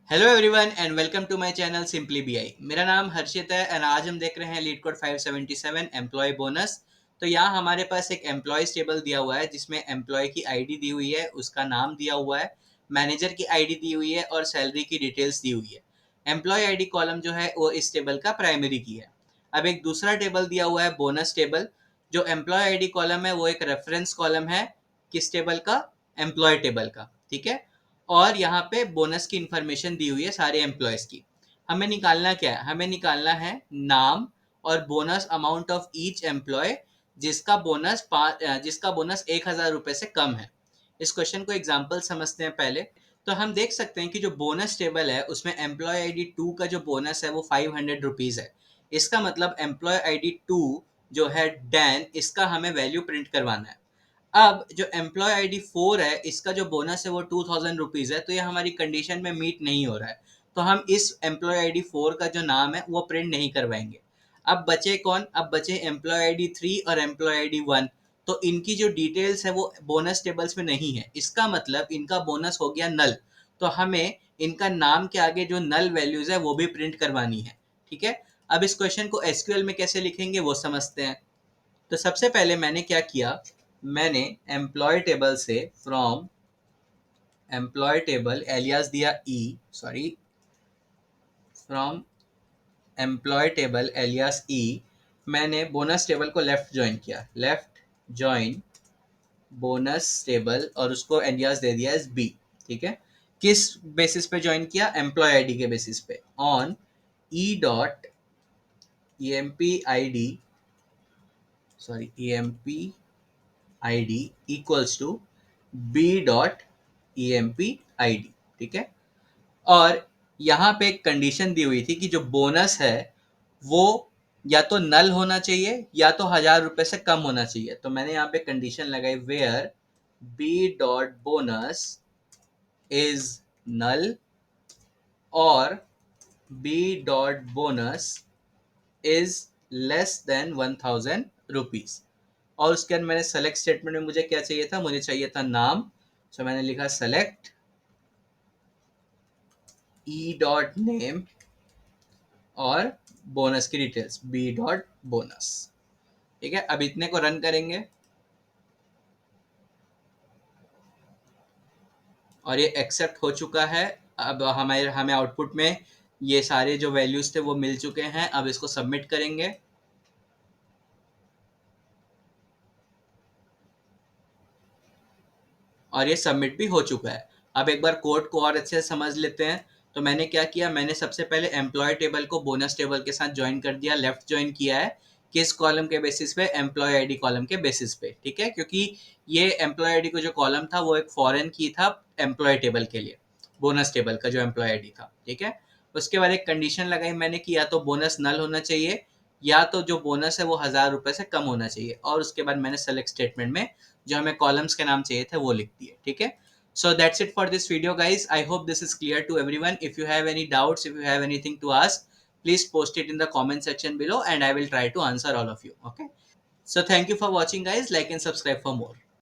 Hello everyone and welcome to my channel simply BI. मेरा नाम हर्षित है एंड आज हम देख रहे हैं लीड कोड 577 एम्प्लॉय बोनस। तो यहाँ हमारे पास एक एम्प्लॉयज टेबल दिया हुआ है जिसमें एम्प्लॉय की आईडी दी हुई है, उसका नाम दिया हुआ है, मैनेजर की आईडी दी हुई है और सैलरी की डिटेल्स दी हुई है। एम्प्लॉय आईडी कॉलम जो है वो इस टेबल का प्राइमरी की है। अब एक दूसरा टेबल दिया हुआ है बोनस टेबल। जो एम्प्लॉय आईडी कॉलम है वो एक रेफरेंस कॉलम है किस टेबल का? एम्प्लॉय टेबल का। ठीक है। और यहाँ पे बोनस की इंफॉर्मेशन दी हुई है सारे एम्प्लॉयज की। हमें निकालना क्या है? हमें निकालना है नाम और bonus amount of each employ जिसका बोनस 1,000 रुपए से कम है। इस क्वेश्चन को एग्जाम्पल समझते हैं पहले। तो हम देख सकते हैं कि जो बोनस टेबल है उसमें एम्प्लॉय आईडी 2 का जो बोनस है वो 500 रुपीज है। इसका मतलब एम्प्लॉय आईडी 2 जो है डैन, इसका हमें वैल्यू प्रिंट करवाना है। अब जो एम्प्लॉय आईडी 4 है इसका जो बोनस है वो 2,000 रुपीज है, तो ये हमारी कंडीशन में मीट नहीं हो रहा है। तो हम इस एम्प्लॉय आईडी 4 का जो नाम है वो प्रिंट नहीं करवाएंगे। अब बचे कौन? अब बचे एम्प्लॉय आईडी 3 और एम्प्लॉय आईडी 1। तो इनकी जो डिटेल्स है वो बोनस टेबल्स में नहीं है, इसका मतलब इनका बोनस हो गया नल। तो हमें इनका नाम के आगे जो नल वैल्यूज है वो भी प्रिंट करवानी है। ठीक है। अब इस क्वेश्चन को एसक्यूएल में कैसे लिखेंगे वो समझते हैं। तो सबसे पहले मैंने क्या किया, मैंने एम्प्लॉय टेबल से फ्रॉम एम्प्लॉय टेबल एलियास दिया फ्रॉम एम्प्लॉय टेबल एलियास मैंने बोनस टेबल को लेफ्ट ज्वाइन किया, लेफ्ट ज्वाइन बोनस टेबल, और उसको एलियास दे दिया एज बी। ठीक है। किस बेसिस पे ज्वाइन किया? एम्प्लॉय आईडी के बेसिस पे। On E dot E M P I D E M P I D equals to B dot E M P I D. ठीक है। और यहाँ पे एक कंडीशन दी हुई थी कि जो बोनस है वो या तो नल होना चाहिए या तो 1,000 रुपए से कम होना चाहिए। तो मैंने यहाँ पे कंडीशन लगाई where B dot bonus is null और B dot bonus is less than 1,000 rupees. और उसके बाद मैंने सेलेक्ट स्टेटमेंट में मुझे क्या चाहिए था? मुझे चाहिए था नाम। सो मैंने लिखा सेलेक्ट ई डॉट नेम और बोनस की डिटेल्स बी डॉट बोनस। ठीक है। अब इतने को रन करेंगे और ये एक्सेप्ट हो चुका है। अब हमें आउटपुट में ये सारे जो वैल्यूज थे वो मिल चुके हैं। अब इसको सबमिट करेंगे और ये सबमिट भी हो चुका है। अब एक बार कोड को और अच्छे से समझ लेते हैं। तो मैंने क्या किया, मैंने सबसे पहले एम्प्लॉय टेबल को बोनस टेबल के साथ ज्वाइन कर दिया, लेफ्ट ज्वाइन किया है। किस कॉलम के बेसिस पे? एम्प्लॉय आईडी कॉलम के बेसिस पे। ठीक है। क्योंकि ये एम्प्लॉय आईडी को जो कॉलम था वो एक फॉरेन की था एम्प्लॉय टेबल के लिए, बोनस टेबल का जो एम्प्लॉय आईडी था। ठीक है। उसके बाद एक कंडीशन लगाई मैंने कि या तो बोनस नल होना चाहिए या तो जो बोनस है वो 1,000 रुपए से कम होना चाहिए। और उसके बाद मैंने सेलेक्ट स्टेटमेंट में जो हमें कॉलम्स के नाम चाहिए थे वो लिख दिए। ठीक है। So that's it for this video, guys. I hope this is clear to everyone. If you have any doubts, if you have anything to ask, please post it in the comment section below and I will try to answer all of you. Okay. So thank you for watching, guys. Like and subscribe for more.